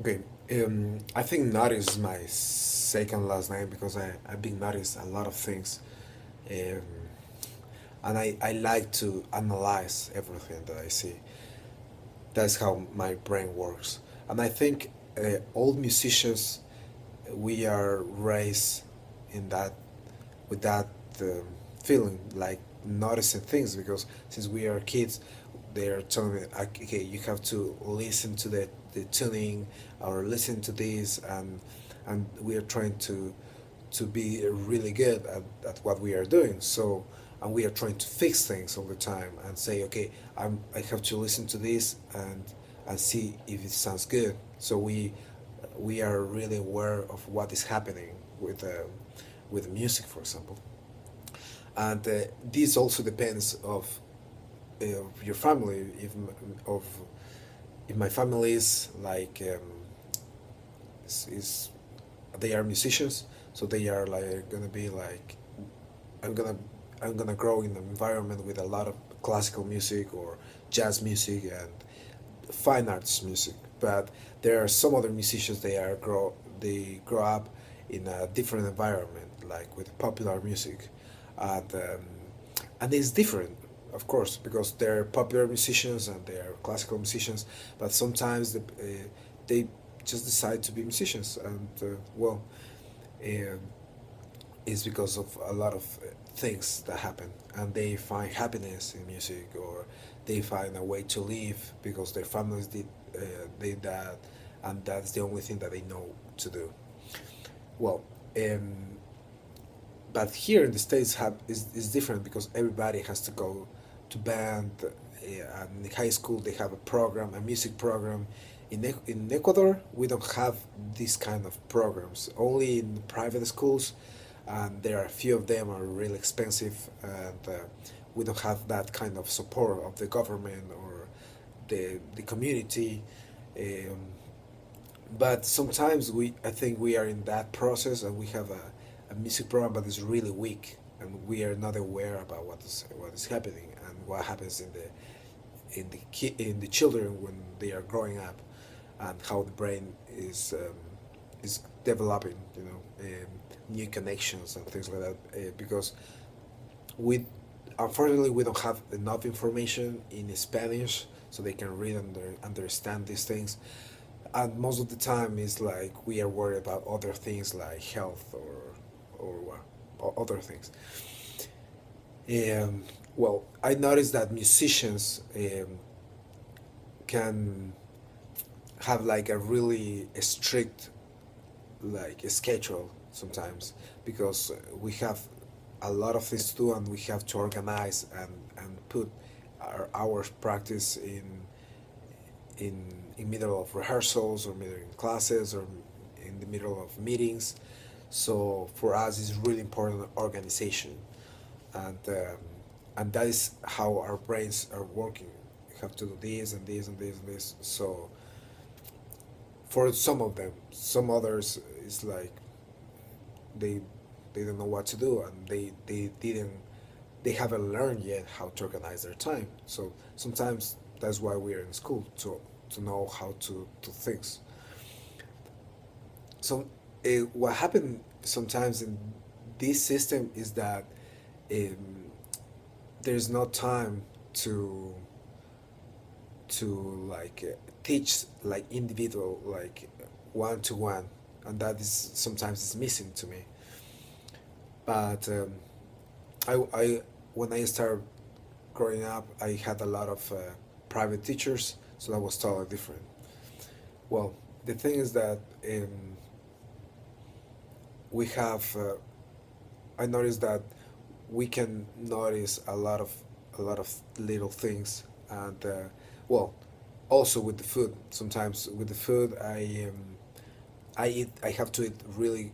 Okay, I think Notice is my second last name because I've been noticed a lot of things, um, and I like to analyze everything that I see. That's how my brain works, and I think all musicians we are raised in that with that um, feeling like noticing things because since we are kids they are telling me okay you have to listen to the tuning or listen to this and we are trying to be really good at what we are doing so and we are trying to fix things all the time and say okay I have to listen to this and see if it sounds good so we are really aware of what is happening with music for example and this also depends of your family of if my family is like is they are musicians so they are like gonna be like i'm gonna I'm gonna grow in an environment with a lot of classical music or jazz music and fine arts music but there are some other musicians they grow up in a different environment like with popular music and it's different of course because they're popular musicians and they're classical musicians but sometimes they just decide to be musicians and uh, it's because of a lot of things that happen and they find happiness in music or they find a way to live because their families did that and that's the only thing that they know to do well um, but here in the states is different because everybody has to go to band and in high school they have a program a music program in Ecuador we don't have these kind of programs only in private schools and there are a few of them are really expensive and we don't have that kind of support of the government or the community um, but sometimes I think we are in that process and we have a music program but it's really weak and we are not aware about what is happening and what happens in the children when they are growing up and how the brain is developing new connections and things like that because we unfortunately we don't have enough information in Spanish so they can read and understand these things and most of the time it's like we are worried about other things like health or other things. Um, well, I noticed that musicians can have like a really strict like a schedule sometimes because we have a lot of things to do and we have to organize and put our hours practice in middle of rehearsals or middle in classes or in the middle of meetings. So for us, it's really important organization, and that is how our brains are working. We have to do this and this and this and this. So for some of them, some others is like they they don't know what to do and they haven't learned yet how to organize their time. So sometimes that's why we're in school to know how to do things. So what happened sometimes in this system is that um, there's no time to like teach like individual like one to one, and that is sometimes is missing to me. But I when I started growing up, I had a lot of private teachers, so that was totally different. Well, the thing is that we have. I noticed that we can notice a lot of little things, and well, also with the food. Sometimes with the food, I have to eat really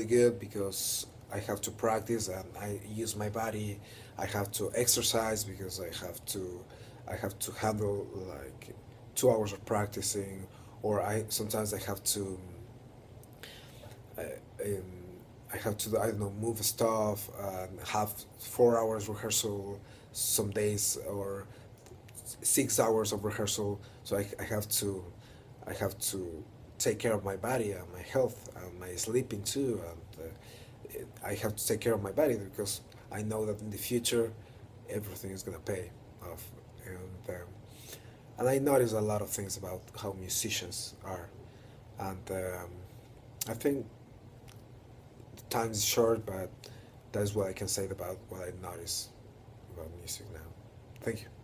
good because I have to practice and I use my body. I have to exercise because I have to handle like 2 hours of practicing, or I sometimes uh, um, I have to I don't know move stuff and have 4 hours rehearsal some days or 6 hours of rehearsal. So I have to I have to take care of my body and my health and my sleeping too, and I have to take care of my body because I know that in the future everything is gonna pay off, and I notice a lot of things about how musicians are, and I think the time is short, but that's what I can say about what I notice about music now. Thank you.